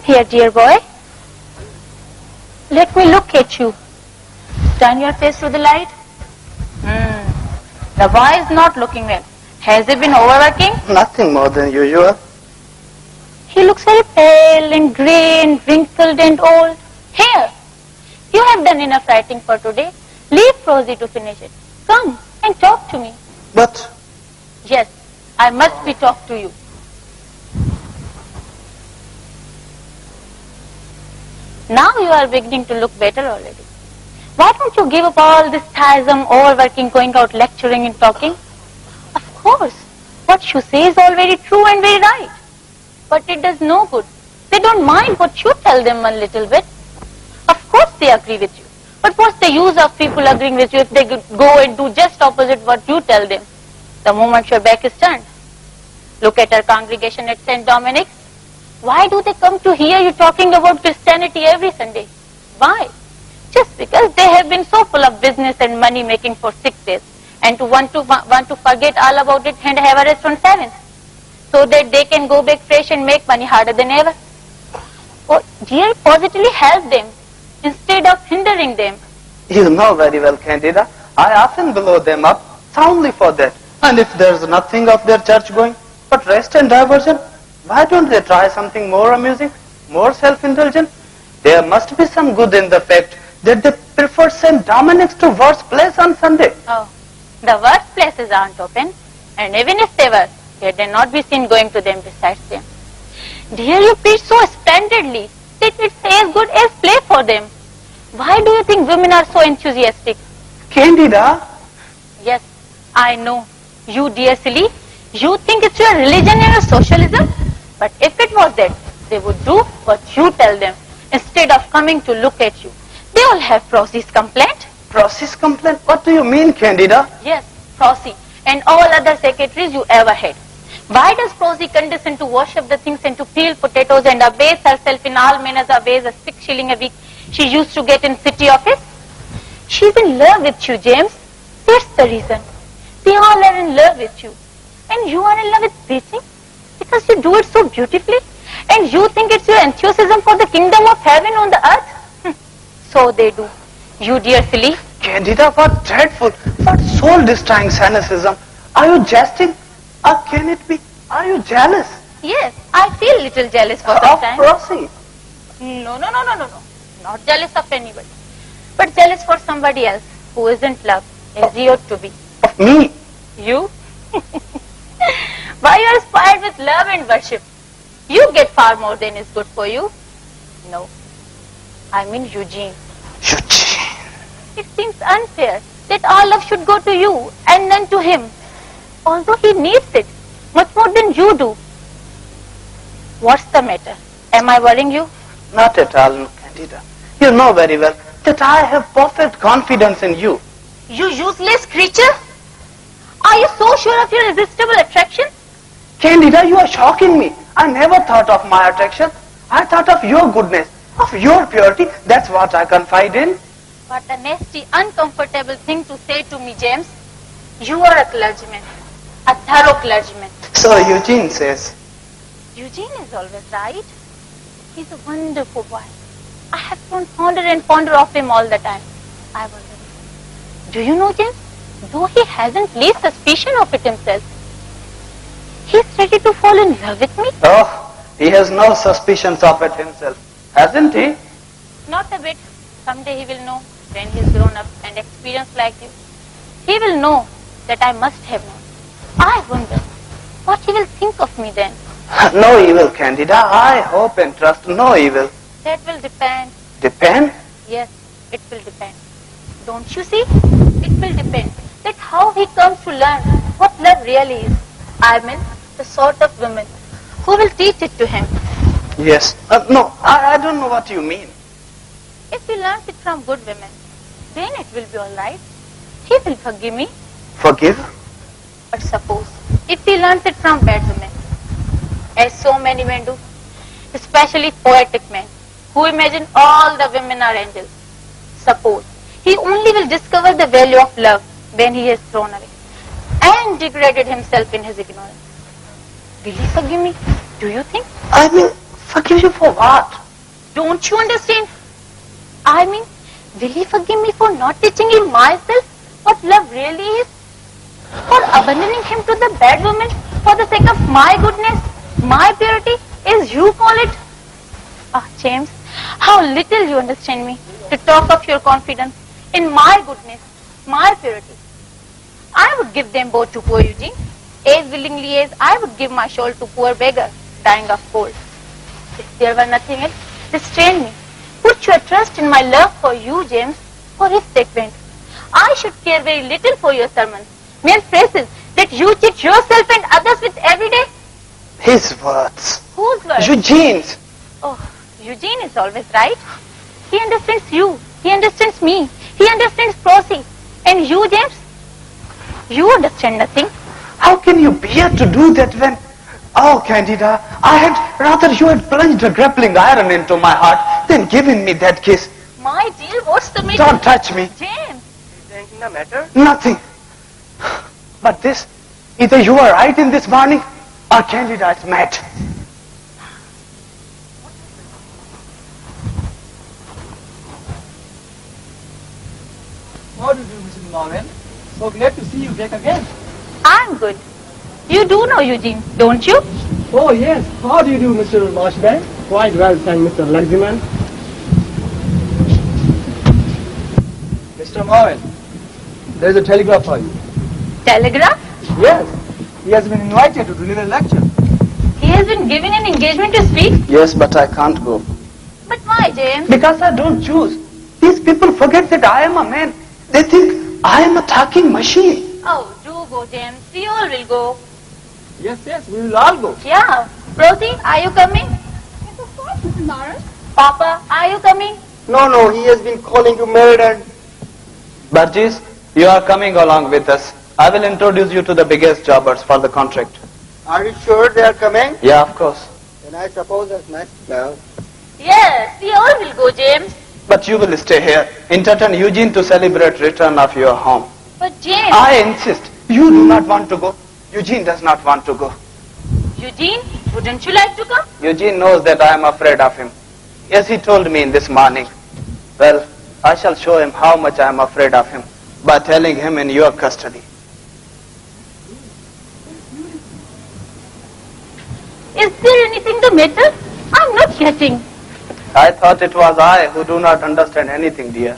Here, dear boy. Let me look at you. Turn your face to the light. The boy is not looking well. Has he been overworking? Nothing more than usual. He looks very pale and grey and wrinkled and old. Here, you have done enough writing for today. Leave Rosie to finish it. Come and talk to me. But... Yes, I must be talked to you. Now you are beginning to look better already. Why don't you give up all this tiresome overworking, going out lecturing and talking? Of course, what you say is all very true and very right. But it does no good. They don't mind what you tell them a little bit. Of course they agree with you. But what's the use of people agreeing with you if they go and do just opposite what you tell them the moment your back is turned? Look at our congregation at St. Dominic's. Why do they come to hear you talking about Christianity every Sunday? Why? Just because they have been so full of business and money making for 6 days and want to forget all about it and have a rest on 7th so that they can go back fresh and make money harder than ever. Oh, dear, positively help them instead of hindering them. You know very well, Candida, I often blow them up soundly for that. And if there's nothing of their church going but rest and diversion, why don't they try something more amusing, more self-indulgent? There must be some good in the fact that they prefer St. Dominic's to Worst Place on Sunday. Oh, the worst places aren't open, and even if they were, they not be seen going to them besides them. Dear, you preach so splendidly that it's as good as play for them. Why do you think women are so enthusiastic? Candida? Yes, I know. You, dear silly, you think it's your religion and your socialism? But if it was that, they would do what you tell them instead of coming to look at you. They all have Prossy's complaint. Prossy's complaint? What do you mean, Candida? Yes, Prosy and all other secretaries you ever had. Why does Prosy condescend to wash up the things and to peel potatoes and abase herself in all manners of ways a 6 shilling a week she used to get in city office? She's in love with you, James. That's the reason. They all are in love with you. And you are in love with preaching because you do it so beautifully. And you think it's your enthusiasm for the kingdom of heaven on the earth? So they do. You, dear silly. Candida, what dreadful, what soul-destroying cynicism. Are you jesting? Or can it be? Are you jealous? Yes, I feel a little jealous for some time. Of Prosy? No. Not jealous of anybody. But jealous for somebody else who isn't loved as he ought to be. Of me? You? Why you are spoiled with love and worship? You get far more than is good for you. No, I mean Eugene. Eugene? It seems unfair that all love should go to you and none to him, although he needs it much more than you do. What's the matter? Am I worrying you? Not at all, Candida. You know very well that I have perfect confidence in you. You useless creature! Are you so sure of your irresistible attraction? Candida, you are shocking me. I never thought of my attraction. I thought of your goodness, of your purity. That's what I confide in. What a nasty, uncomfortable thing to say to me, James. You are a clergyman, a thorough clergyman. So Eugene says. Eugene is always right. He's a wonderful boy. I have grown fonder and fonder of him all the time. I wonder. Do you know, James? Though he hasn't least suspicion of it himself, he's ready to fall in love with me. Oh, he has no suspicions of it himself, hasn't he? Not a bit. Someday he will know when he's grown up and experienced like you. He will know that I must have known. I wonder what he will think of me then. No evil, Candida. I hope and trust no evil. That will depend. Depend? Yes, it will depend. Don't you see? It will depend that how he comes to learn what love really is. I mean, the sort of woman who will teach it to him. Yes. No, I don't know what you mean. If he learns it from good women, then it will be all right. He will forgive me. Forgive? But suppose, if he learns it from bad women, as so many men do, especially poetic men, who imagine all the women are angels. Suppose, he only will discover the value of love when he has thrown away and degraded himself in his ignorance. Will he forgive me? Do you think? I mean, Forgive you for what? Don't you understand? I mean, will he forgive me for not teaching him myself what love really is? For abandoning him to the bad woman for the sake of my goodness, my purity, as you call it? Ah, James, how little you understand me to talk of your confidence in my goodness, my purity. I would give them both to poor Eugene, as willingly as I would give my shawl to poor beggar dying of cold. If there were nothing else, restrain me. Put your trust in my love for you, James, for his sake went. I should care very little for your sermons, mere phrases that you cheat yourself and others with every day. His words. Whose words? Eugene's. Oh, Eugene is always right. He understands you. He understands me. He understands Prosy. And you, James? You understand nothing. How can you bear to do that when... Oh, Candida, I had rather you had plunged a grappling iron into my heart than given me that kiss. My dear, what's the matter? Don't touch me. James. Is anything the matter? Nothing. But this, either you are right in this morning or Candida is mad. How do you do, Mrs. Marvin? So glad to see you back again. I'm good. You do know Eugene, don't you? Oh yes. How do you do, Mr. Marshbank? Quite well, thank Mr. Luxyman. Mr. Marvin, there is a telegraph for you. Telegraph? Yes. He has been invited to deliver a lecture. He has been given an engagement to speak. Yes, but I can't go. But why, James? Because I don't choose. These people forget that I am a man. They think I am a talking machine. Oh, do go, James. We all will go. Yes, we will all go. Yeah. Rosie, are you coming? Yes, of course, Mrs. Morris. Papa, are you coming? No, he has been calling you married and... Burgess, you are coming along with us. I will introduce you to the biggest jobbers for the contract. Are you sure they are coming? Yeah, of course. Then I suppose that's nice. No. Yes, we all will go, James. But you will stay here, entertain Eugene to celebrate return of your home. But James... I insist. You do not want to go. Eugene does not want to go. Eugene, wouldn't you like to come? Eugene knows that I am afraid of him. Yes, he told me in this morning. Well, I shall show him how much I am afraid of him by telling him in your custody. Is there anything the matter? I'm not getting. I thought it was I who do not understand anything, dear.